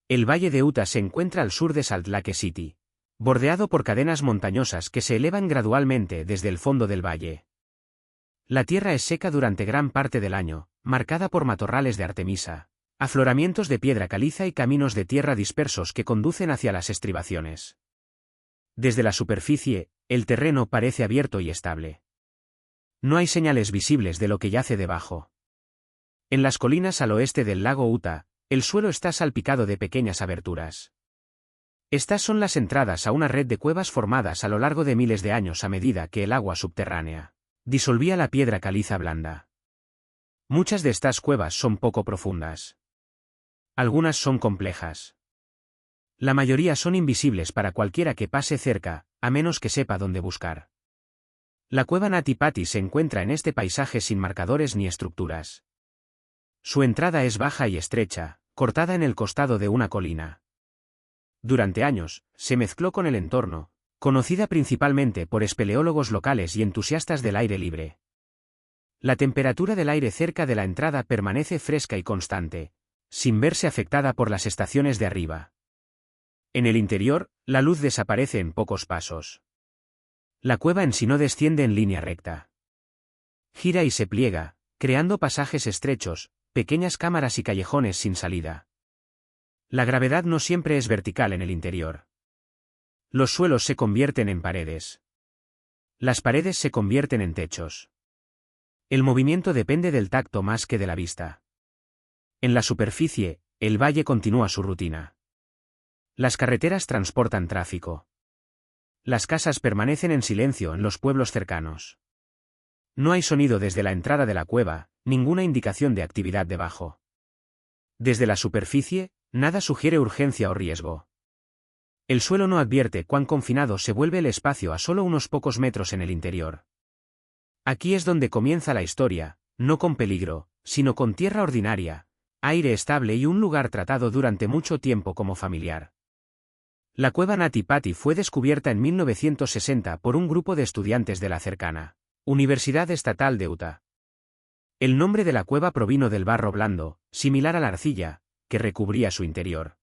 El Valle de Utah se encuentra al sur de Salt Lake City, bordeado por cadenas montañosas que se elevan gradualmente desde el fondo del valle. La tierra es seca durante gran parte del año, marcada por matorrales de artemisa, afloramientos de piedra caliza y caminos de tierra dispersos que conducen hacia las estribaciones. Desde la superficie, el terreno parece abierto y estable. No hay señales visibles de lo que yace debajo. En las colinas al oeste del lago Utah, el suelo está salpicado de pequeñas aberturas. Estas son las entradas a una red de cuevas formadas a lo largo de miles de años a medida que el agua subterránea disolvía la piedra caliza blanda. Muchas de estas cuevas son poco profundas. Algunas son complejas. La mayoría son invisibles para cualquiera que pase cerca, a menos que sepa dónde buscar. La cueva Nati Pati se encuentra en este paisaje sin marcadores ni estructuras. Su entrada es baja y estrecha, cortada en el costado de una colina. Durante años, se mezcló con el entorno, conocida principalmente por espeleólogos locales y entusiastas del aire libre. La temperatura del aire cerca de la entrada permanece fresca y constante, sin verse afectada por las estaciones de arriba. En el interior, la luz desaparece en pocos pasos. La cueva en sí no desciende en línea recta. Gira y se pliega, creando pasajes estrechos, pequeñas cámaras y callejones sin salida. La gravedad no siempre es vertical en el interior. Los suelos se convierten en paredes. Las paredes se convierten en techos. El movimiento depende del tacto más que de la vista. En la superficie, el valle continúa su rutina. Las carreteras transportan tráfico. Las casas permanecen en silencio en los pueblos cercanos. No hay sonido desde la entrada de la cueva, ninguna indicación de actividad debajo. Desde la superficie, nada sugiere urgencia o riesgo. El suelo no advierte cuán confinado se vuelve el espacio a solo unos pocos metros en el interior. Aquí es donde comienza la historia, no con peligro, sino con tierra ordinaria, aire estable y un lugar tratado durante mucho tiempo como familiar. La cueva Nati Pati fue descubierta en 1960 por un grupo de estudiantes de la cercana Universidad Estatal de Utah. El nombre de la cueva provino del barro blando, similar a la arcilla, que recubría su interior.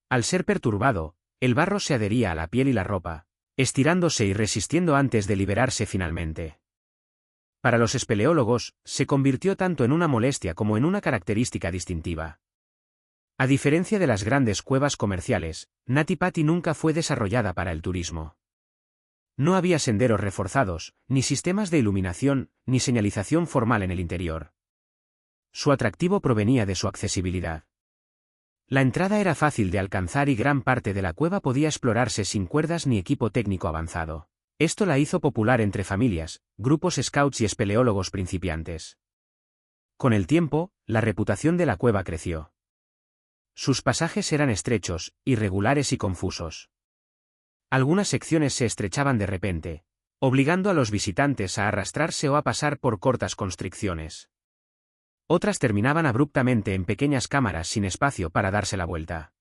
Al ser perturbado, el barro se adhería a la piel y la ropa, estirándose y resistiendo antes de liberarse finalmente. Para los espeleólogos, se convirtió tanto en una molestia como en una característica distintiva. A diferencia de las grandes cuevas comerciales, Nati Pati nunca fue desarrollada para el turismo. No había senderos reforzados, ni sistemas de iluminación, ni señalización formal en el interior. Su atractivo provenía de su accesibilidad. La entrada era fácil de alcanzar y gran parte de la cueva podía explorarse sin cuerdas ni equipo técnico avanzado. Esto la hizo popular entre familias, grupos scouts y espeleólogos principiantes. Con el tiempo, la reputación de la cueva creció. Sus pasajes eran estrechos, irregulares y confusos. Algunas secciones se estrechaban de repente, obligando a los visitantes a arrastrarse o a pasar por cortas constricciones. Otras terminaban abruptamente en pequeñas cámaras sin espacio para darse la vuelta.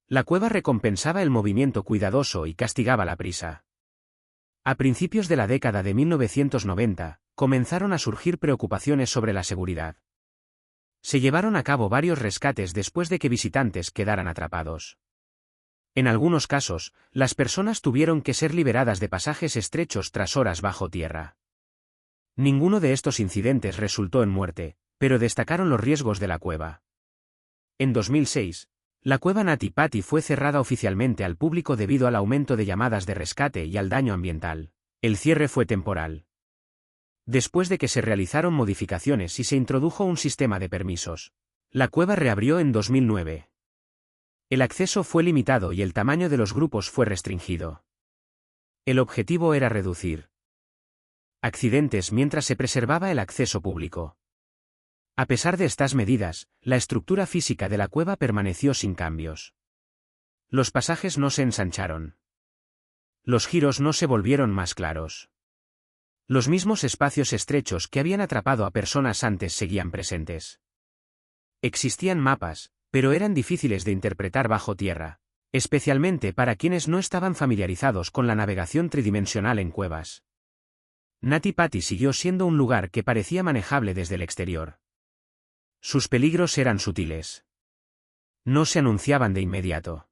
La cueva recompensaba el movimiento cuidadoso y castigaba la prisa. A principios de la década de 1990, comenzaron a surgir preocupaciones sobre la seguridad. Se llevaron a cabo varios rescates después de que visitantes quedaran atrapados. En algunos casos, las personas tuvieron que ser liberadas de pasajes estrechos tras horas bajo tierra. Ninguno de estos incidentes resultó en muerte, pero destacaron los riesgos de la cueva. En 2006, la cueva Nati Pati fue cerrada oficialmente al público debido al aumento de llamadas de rescate y al daño ambiental. El cierre fue temporal. Después de que se realizaron modificaciones y se introdujo un sistema de permisos, la cueva reabrió en 2009. El acceso fue limitado y el tamaño de los grupos fue restringido. El objetivo era reducir accidentes mientras se preservaba el acceso público. A pesar de estas medidas, la estructura física de la cueva permaneció sin cambios. Los pasajes no se ensancharon. Los giros no se volvieron más claros. Los mismos espacios estrechos que habían atrapado a personas antes seguían presentes. Existían mapas, pero eran difíciles de interpretar bajo tierra, especialmente para quienes no estaban familiarizados con la navegación tridimensional en cuevas. Nati Pati siguió siendo un lugar que parecía manejable desde el exterior. Sus peligros eran sutiles. No se anunciaban de inmediato.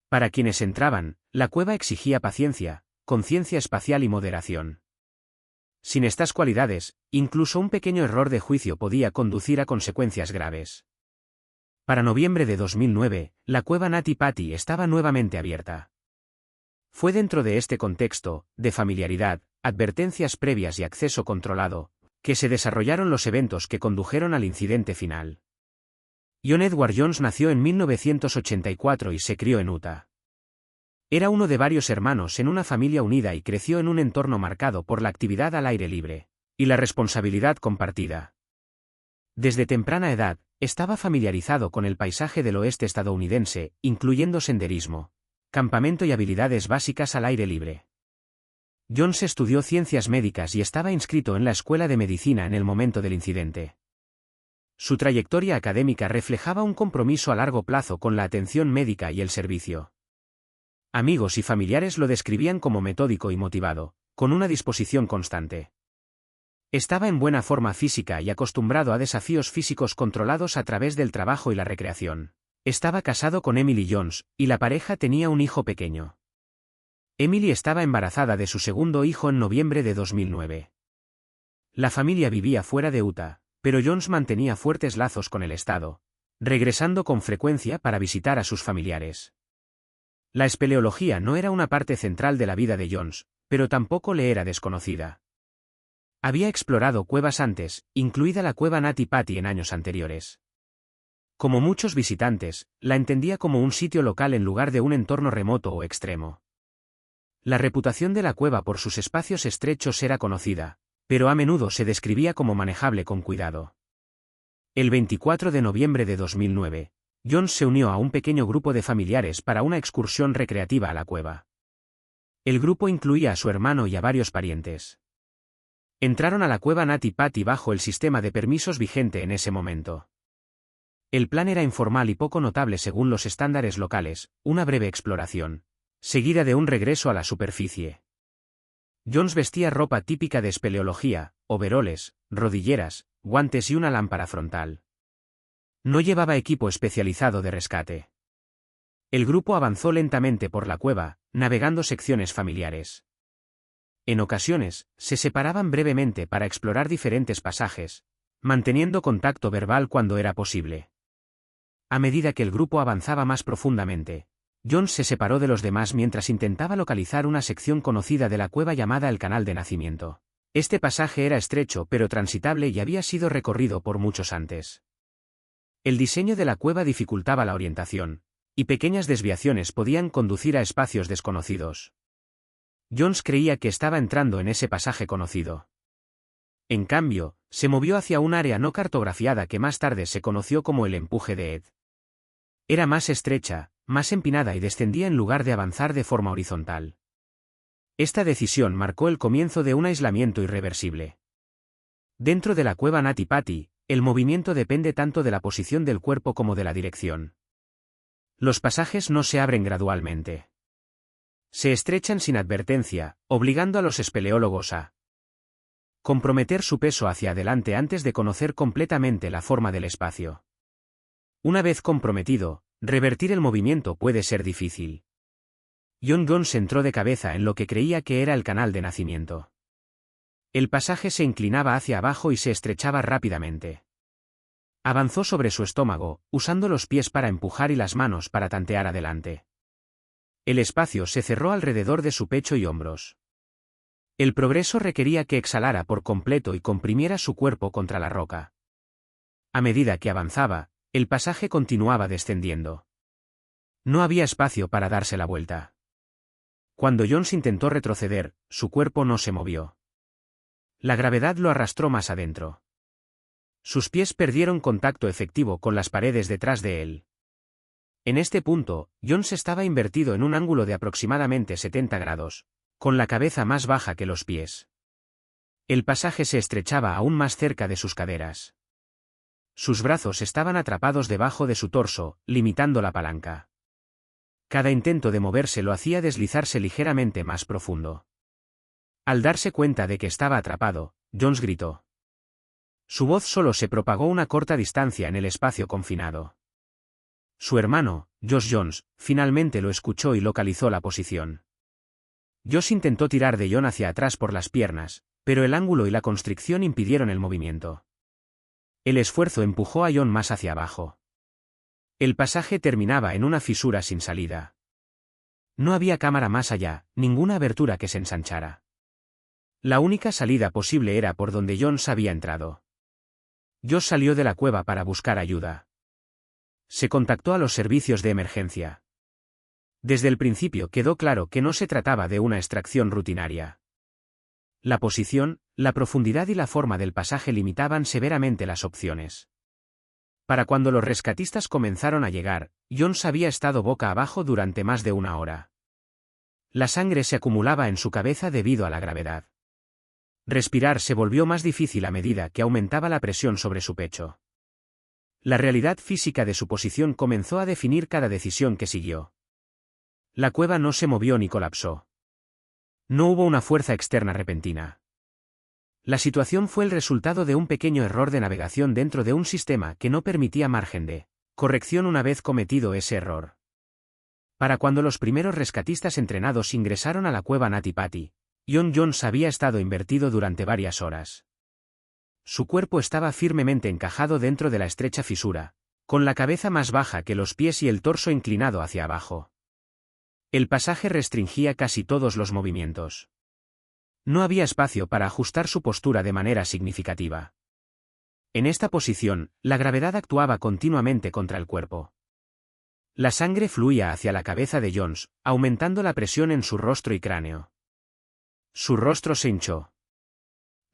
Para quienes entraban, la cueva exigía paciencia, conciencia espacial y moderación. Sin estas cualidades, incluso un pequeño error de juicio podía conducir a consecuencias graves. Para noviembre de 2009, la cueva Nati Patti estaba nuevamente abierta. Fue dentro de este contexto, de familiaridad, advertencias previas y acceso controlado, que se desarrollaron los eventos que condujeron al incidente final. John Edward Jones nació en 1984 y se crió en Utah. Era uno de varios hermanos en una familia unida y creció en un entorno marcado por la actividad al aire libre y la responsabilidad compartida. Desde temprana edad, estaba familiarizado con el paisaje del oeste estadounidense, incluyendo senderismo, campamento y habilidades básicas al aire libre. Jones estudió ciencias médicas y estaba inscrito en la escuela de medicina en el momento del incidente. Su trayectoria académica reflejaba un compromiso a largo plazo con la atención médica y el servicio. Amigos y familiares lo describían como metódico y motivado, con una disposición constante. Estaba en buena forma física y acostumbrado a desafíos físicos controlados a través del trabajo y la recreación. Estaba casado con Emily Jones, y la pareja tenía un hijo pequeño. Emily estaba embarazada de su segundo hijo en noviembre de 2009. La familia vivía fuera de Utah, pero Jones mantenía fuertes lazos con el estado, regresando con frecuencia para visitar a sus familiares. La espeleología no era una parte central de la vida de Jones, pero tampoco le era desconocida. Había explorado cuevas antes, incluida la cueva Nati Patti en años anteriores. Como muchos visitantes, la entendía como un sitio local en lugar de un entorno remoto o extremo. La reputación de la cueva por sus espacios estrechos era conocida, pero a menudo se describía como manejable con cuidado. El 24 de noviembre de 2009, Jones se unió a un pequeño grupo de familiares para una excursión recreativa a la cueva. El grupo incluía a su hermano y a varios parientes. Entraron a la cueva Nati Patti bajo el sistema de permisos vigente en ese momento. El plan era informal y poco notable según los estándares locales, una breve exploración, seguida de un regreso a la superficie. Jones vestía ropa típica de espeleología, overoles, rodilleras, guantes y una lámpara frontal. No llevaba equipo especializado de rescate. El grupo avanzó lentamente por la cueva, navegando secciones familiares. En ocasiones, se separaban brevemente para explorar diferentes pasajes, manteniendo contacto verbal cuando era posible. A medida que el grupo avanzaba más profundamente, Jones se separó de los demás mientras intentaba localizar una sección conocida de la cueva llamada el Canal de Nacimiento. Este pasaje era estrecho pero transitable y había sido recorrido por muchos antes. El diseño de la cueva dificultaba la orientación, y pequeñas desviaciones podían conducir a espacios desconocidos. Jones creía que estaba entrando en ese pasaje conocido. En cambio, se movió hacia un área no cartografiada que más tarde se conoció como el empuje de Ed. Era más estrecha, más empinada y descendía en lugar de avanzar de forma horizontal. Esta decisión marcó el comienzo de un aislamiento irreversible. Dentro de la cueva Nati Patti, el movimiento depende tanto de la posición del cuerpo como de la dirección. Los pasajes no se abren gradualmente. Se estrechan sin advertencia, obligando a los espeleólogos a comprometer su peso hacia adelante antes de conocer completamente la forma del espacio. Una vez comprometido, revertir el movimiento puede ser difícil. John Jones entró de cabeza en lo que creía que era el canal de nacimiento. El pasaje se inclinaba hacia abajo y se estrechaba rápidamente. Avanzó sobre su estómago, usando los pies para empujar y las manos para tantear adelante. El espacio se cerró alrededor de su pecho y hombros. El progreso requería que exhalara por completo y comprimiera su cuerpo contra la roca. A medida que avanzaba, el pasaje continuaba descendiendo. No había espacio para darse la vuelta. Cuando Jones intentó retroceder, su cuerpo no se movió. La gravedad lo arrastró más adentro. Sus pies perdieron contacto efectivo con las paredes detrás de él. En este punto, Jones estaba invertido en un ángulo de aproximadamente 70 grados, con la cabeza más baja que los pies. El pasaje se estrechaba aún más cerca de sus caderas. Sus brazos estaban atrapados debajo de su torso, limitando la palanca. Cada intento de moverse lo hacía deslizarse ligeramente más profundo. Al darse cuenta de que estaba atrapado, Jones gritó. Su voz solo se propagó una corta distancia en el espacio confinado. Su hermano, Josh Jones, finalmente lo escuchó y localizó la posición. Josh intentó tirar de John hacia atrás por las piernas, pero el ángulo y la constricción impidieron el movimiento. El esfuerzo empujó a John más hacia abajo. El pasaje terminaba en una fisura sin salida. No había cámara más allá, ninguna abertura que se ensanchara. La única salida posible era por donde Jones había entrado. Josh salió de la cueva para buscar ayuda. Se contactó a los servicios de emergencia. Desde el principio quedó claro que no se trataba de una extracción rutinaria. La posición, la profundidad y la forma del pasaje limitaban severamente las opciones. Para cuando los rescatistas comenzaron a llegar, Jones había estado boca abajo durante más de una hora. La sangre se acumulaba en su cabeza debido a la gravedad. Respirar se volvió más difícil a medida que aumentaba la presión sobre su pecho. La realidad física de su posición comenzó a definir cada decisión que siguió. La cueva no se movió ni colapsó. No hubo una fuerza externa repentina. La situación fue el resultado de un pequeño error de navegación dentro de un sistema que no permitía margen de corrección una vez cometido ese error. Para cuando los primeros rescatistas entrenados ingresaron a la cueva Nati Pati, John Jones había estado invertido durante varias horas. Su cuerpo estaba firmemente encajado dentro de la estrecha fisura, con la cabeza más baja que los pies y el torso inclinado hacia abajo. El pasaje restringía casi todos los movimientos. No había espacio para ajustar su postura de manera significativa. En esta posición, la gravedad actuaba continuamente contra el cuerpo. La sangre fluía hacia la cabeza de Jones, aumentando la presión en su rostro y cráneo. Su rostro se hinchó.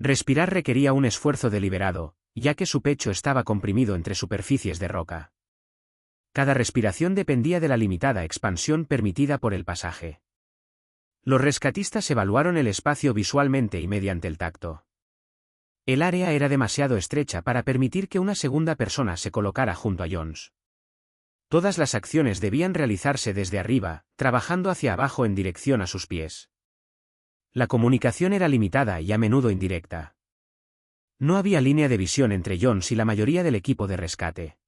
Respirar requería un esfuerzo deliberado, ya que su pecho estaba comprimido entre superficies de roca. Cada respiración dependía de la limitada expansión permitida por el pasaje. Los rescatistas evaluaron el espacio visualmente y mediante el tacto. El área era demasiado estrecha para permitir que una segunda persona se colocara junto a Jones. Todas las acciones debían realizarse desde arriba, trabajando hacia abajo en dirección a sus pies. La comunicación era limitada y a menudo indirecta. No había línea de visión entre Jones y la mayoría del equipo de rescate.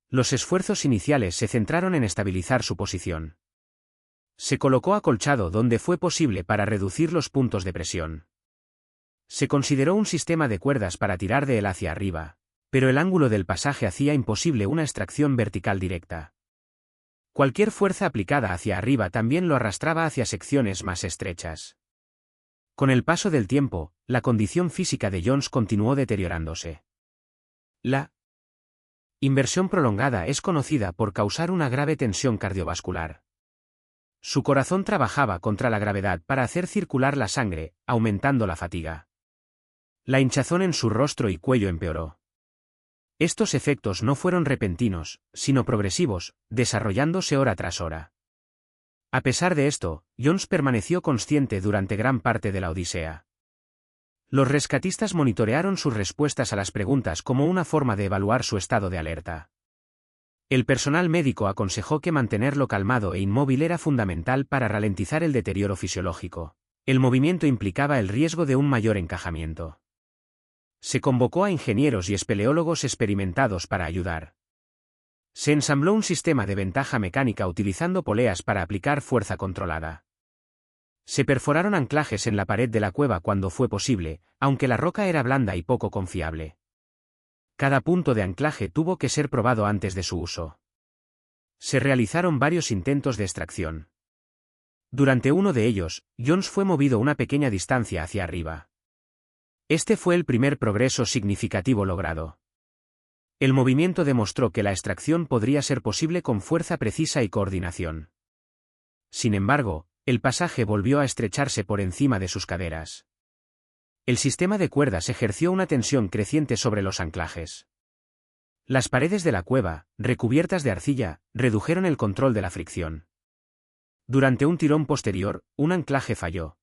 Los esfuerzos iniciales se centraron en estabilizar su posición. Se colocó acolchado donde fue posible para reducir los puntos de presión. Se consideró un sistema de cuerdas para tirar de él hacia arriba, pero el ángulo del pasaje hacía imposible una extracción vertical directa. Cualquier fuerza aplicada hacia arriba también lo arrastraba hacia secciones más estrechas. Con el paso del tiempo, la condición física de Jones continuó deteriorándose. La inversión prolongada es conocida por causar una grave tensión cardiovascular. Su corazón trabajaba contra la gravedad para hacer circular la sangre, aumentando la fatiga. La hinchazón en su rostro y cuello empeoró. Estos efectos no fueron repentinos, sino progresivos, desarrollándose hora tras hora. A pesar de esto, Jones permaneció consciente durante gran parte de la odisea. Los rescatistas monitorearon sus respuestas a las preguntas como una forma de evaluar su estado de alerta. El personal médico aconsejó que mantenerlo calmado e inmóvil era fundamental para ralentizar el deterioro fisiológico. El movimiento implicaba el riesgo de un mayor encajamiento. Se convocó a ingenieros y espeleólogos experimentados para ayudar. Se ensambló un sistema de ventaja mecánica utilizando poleas para aplicar fuerza controlada. Se perforaron anclajes en la pared de la cueva cuando fue posible, aunque la roca era blanda y poco confiable. Cada punto de anclaje tuvo que ser probado antes de su uso. Se realizaron varios intentos de extracción. Durante uno de ellos, Jones fue movido una pequeña distancia hacia arriba. Este fue el primer progreso significativo logrado. El movimiento demostró que la extracción podría ser posible con fuerza precisa y coordinación. Sin embargo, el pasaje volvió a estrecharse por encima de sus caderas. El sistema de cuerdas ejerció una tensión creciente sobre los anclajes. Las paredes de la cueva, recubiertas de arcilla, redujeron el control de la fricción. Durante un tirón posterior, un anclaje falló.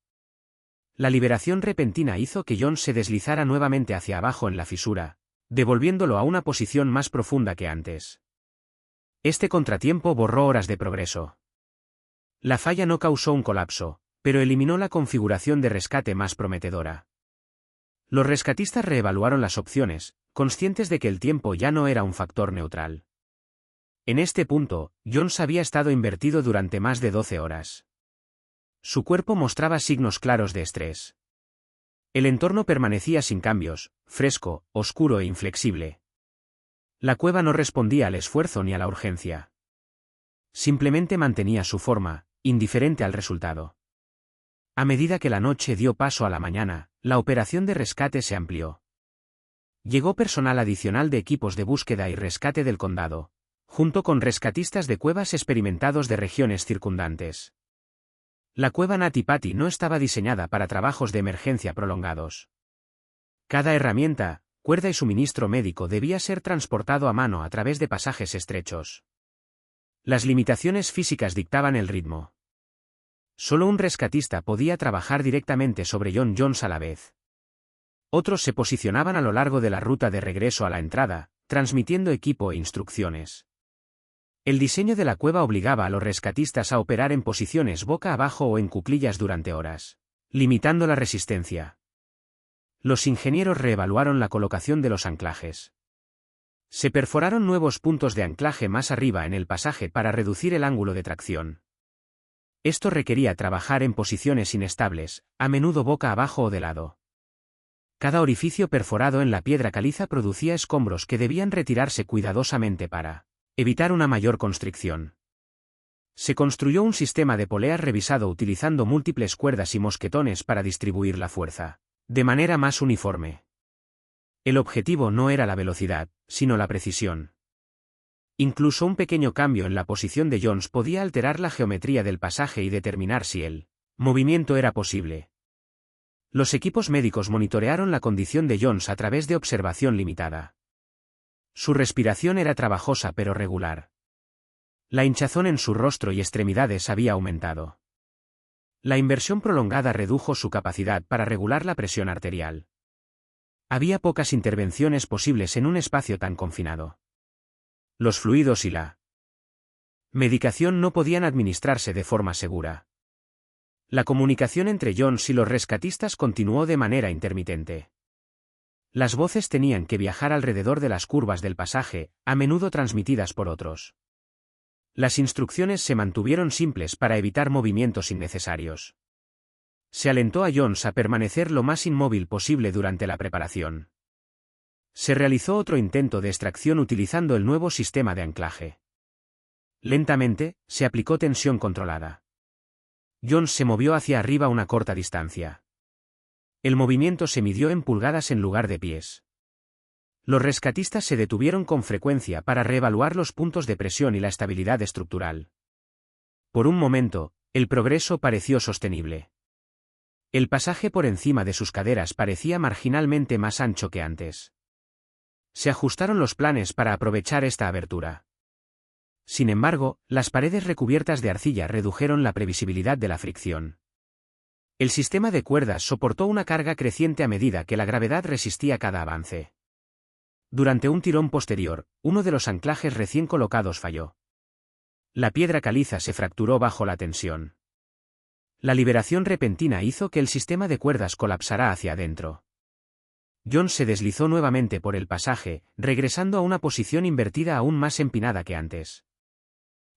La liberación repentina hizo que Jones se deslizara nuevamente hacia abajo en la fisura, devolviéndolo a una posición más profunda que antes. Este contratiempo borró horas de progreso. La falla no causó un colapso, pero eliminó la configuración de rescate más prometedora. Los rescatistas reevaluaron las opciones, conscientes de que el tiempo ya no era un factor neutral. En este punto, Jones había estado invertido durante más de 12 horas. Su cuerpo mostraba signos claros de estrés. El entorno permanecía sin cambios, fresco, oscuro e inflexible. La cueva no respondía al esfuerzo ni a la urgencia. Simplemente mantenía su forma, indiferente al resultado. A medida que la noche dio paso a la mañana, la operación de rescate se amplió. Llegó personal adicional de equipos de búsqueda y rescate del condado, junto con rescatistas de cuevas experimentados de regiones circundantes. La cueva Nati Patti no estaba diseñada para trabajos de emergencia prolongados. Cada herramienta, cuerda y suministro médico debía ser transportado a mano a través de pasajes estrechos. Las limitaciones físicas dictaban el ritmo. Solo un rescatista podía trabajar directamente sobre John Jones a la vez. Otros se posicionaban a lo largo de la ruta de regreso a la entrada, transmitiendo equipo e instrucciones. El diseño de la cueva obligaba a los rescatistas a operar en posiciones boca abajo o en cuclillas durante horas, limitando la resistencia. Los ingenieros reevaluaron la colocación de los anclajes. Se perforaron nuevos puntos de anclaje más arriba en el pasaje para reducir el ángulo de tracción. Esto requería trabajar en posiciones inestables, a menudo boca abajo o de lado. Cada orificio perforado en la piedra caliza producía escombros que debían retirarse cuidadosamente para evitar una mayor constricción. Se construyó un sistema de poleas revisado utilizando múltiples cuerdas y mosquetones para distribuir la fuerza de manera más uniforme. El objetivo no era la velocidad, sino la precisión. Incluso un pequeño cambio en la posición de Jones podía alterar la geometría del pasaje y determinar si el movimiento era posible. Los equipos médicos monitorearon la condición de Jones a través de observación limitada. Su respiración era trabajosa pero regular. La hinchazón en su rostro y extremidades había aumentado. La inversión prolongada redujo su capacidad para regular la presión arterial. Había pocas intervenciones posibles en un espacio tan confinado. Los fluidos y la medicación no podían administrarse de forma segura. La comunicación entre Jones y los rescatistas continuó de manera intermitente. Las voces tenían que viajar alrededor de las curvas del pasaje, a menudo transmitidas por otros. Las instrucciones se mantuvieron simples para evitar movimientos innecesarios. Se alentó a Jones a permanecer lo más inmóvil posible durante la preparación. Se realizó otro intento de extracción utilizando el nuevo sistema de anclaje. Lentamente, se aplicó tensión controlada. Jones se movió hacia arriba una corta distancia. El movimiento se midió en pulgadas en lugar de pies. Los rescatistas se detuvieron con frecuencia para reevaluar los puntos de presión y la estabilidad estructural. Por un momento, el progreso pareció sostenible. El pasaje por encima de sus caderas parecía marginalmente más ancho que antes. Se ajustaron los planes para aprovechar esta abertura. Sin embargo, las paredes recubiertas de arcilla redujeron la previsibilidad de la fricción. El sistema de cuerdas soportó una carga creciente a medida que la gravedad resistía cada avance. Durante un tirón posterior, uno de los anclajes recién colocados falló. La piedra caliza se fracturó bajo la tensión. La liberación repentina hizo que el sistema de cuerdas colapsara hacia adentro. Jones se deslizó nuevamente por el pasaje, regresando a una posición invertida aún más empinada que antes.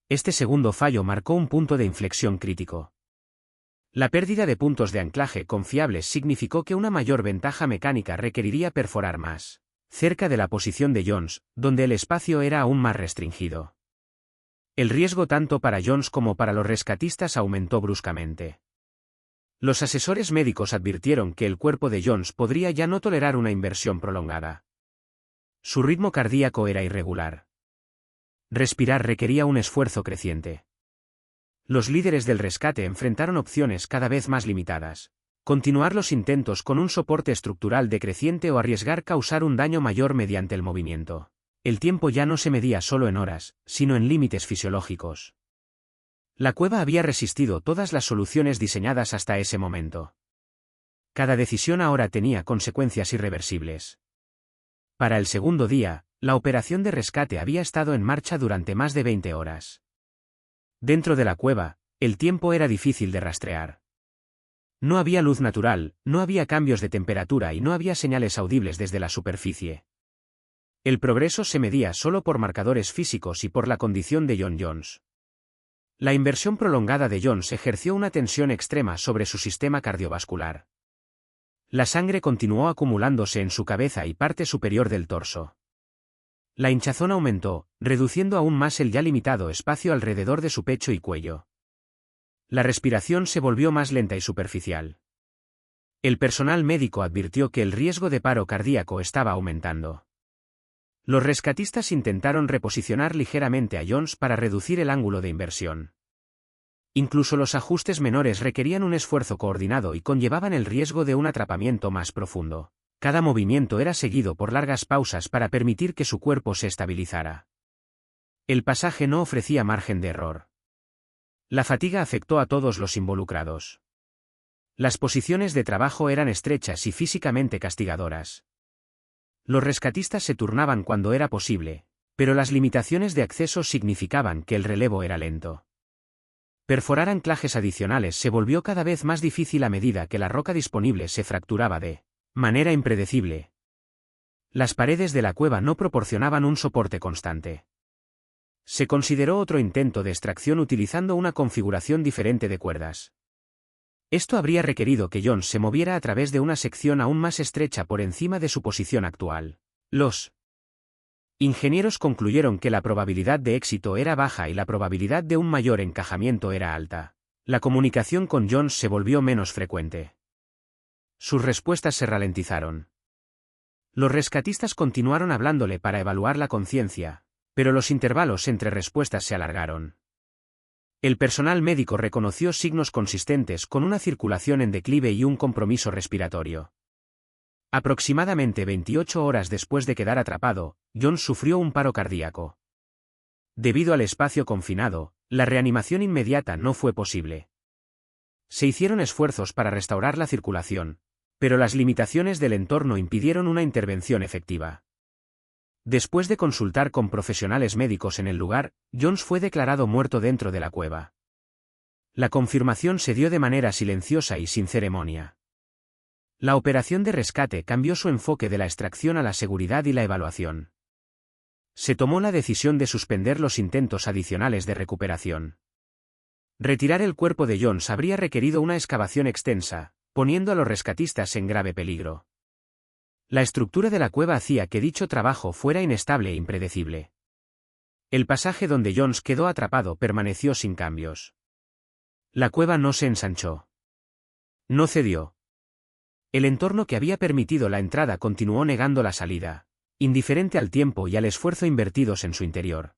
Este segundo fallo marcó un punto de inflexión crítico. La pérdida de puntos de anclaje confiables significó que una mayor ventaja mecánica requeriría perforar más cerca de la posición de Jones, donde el espacio era aún más restringido. El riesgo tanto para Jones como para los rescatistas aumentó bruscamente. Los asesores médicos advirtieron que el cuerpo de Jones podría ya no tolerar una inversión prolongada. Su ritmo cardíaco era irregular. Respirar requería un esfuerzo creciente. Los líderes del rescate enfrentaron opciones cada vez más limitadas. Continuar los intentos con un soporte estructural decreciente o arriesgar causar un daño mayor mediante el movimiento. El tiempo ya no se medía solo en horas, sino en límites fisiológicos. La cueva había resistido todas las soluciones diseñadas hasta ese momento. Cada decisión ahora tenía consecuencias irreversibles. Para el segundo día, la operación de rescate había estado en marcha durante más de 20 horas. Dentro de la cueva, el tiempo era difícil de rastrear. No había luz natural, no había cambios de temperatura y no había señales audibles desde la superficie. El progreso se medía solo por marcadores físicos y por la condición de John Jones. La inversión prolongada de Jones ejerció una tensión extrema sobre su sistema cardiovascular. La sangre continuó acumulándose en su cabeza y parte superior del torso. La hinchazón aumentó, reduciendo aún más el ya limitado espacio alrededor de su pecho y cuello. La respiración se volvió más lenta y superficial. El personal médico advirtió que el riesgo de paro cardíaco estaba aumentando. Los rescatistas intentaron reposicionar ligeramente a Jones para reducir el ángulo de inversión. Incluso los ajustes menores requerían un esfuerzo coordinado y conllevaban el riesgo de un atrapamiento más profundo. Cada movimiento era seguido por largas pausas para permitir que su cuerpo se estabilizara. El pasaje no ofrecía margen de error. La fatiga afectó a todos los involucrados. Las posiciones de trabajo eran estrechas y físicamente castigadoras. Los rescatistas se turnaban cuando era posible, pero las limitaciones de acceso significaban que el relevo era lento. Perforar anclajes adicionales se volvió cada vez más difícil a medida que la roca disponible se fracturaba de manera impredecible. Las paredes de la cueva no proporcionaban un soporte constante. Se consideró otro intento de extracción utilizando una configuración diferente de cuerdas. Esto habría requerido que Jones se moviera a través de una sección aún más estrecha por encima de su posición actual. Los ingenieros concluyeron que la probabilidad de éxito era baja y la probabilidad de un mayor encajamiento era alta. La comunicación con Jones se volvió menos frecuente. Sus respuestas se ralentizaron. Los rescatistas continuaron hablándole para evaluar la conciencia, pero los intervalos entre respuestas se alargaron. El personal médico reconoció signos consistentes con una circulación en declive y un compromiso respiratorio. Aproximadamente 28 horas después de quedar atrapado, Jones sufrió un paro cardíaco. Debido al espacio confinado, la reanimación inmediata no fue posible. Se hicieron esfuerzos para restaurar la circulación, pero las limitaciones del entorno impidieron una intervención efectiva. Después de consultar con profesionales médicos en el lugar, Jones fue declarado muerto dentro de la cueva. La confirmación se dio de manera silenciosa y sin ceremonia. La operación de rescate cambió su enfoque de la extracción a la seguridad y la evaluación. Se tomó la decisión de suspender los intentos adicionales de recuperación. Retirar el cuerpo de Jones habría requerido una excavación extensa, poniendo a los rescatistas en grave peligro. La estructura de la cueva hacía que dicho trabajo fuera inestable e impredecible. El pasaje donde Jones quedó atrapado permaneció sin cambios. La cueva no se ensanchó. No cedió. El entorno que había permitido la entrada continuó negando la salida, indiferente al tiempo y al esfuerzo invertidos en su interior.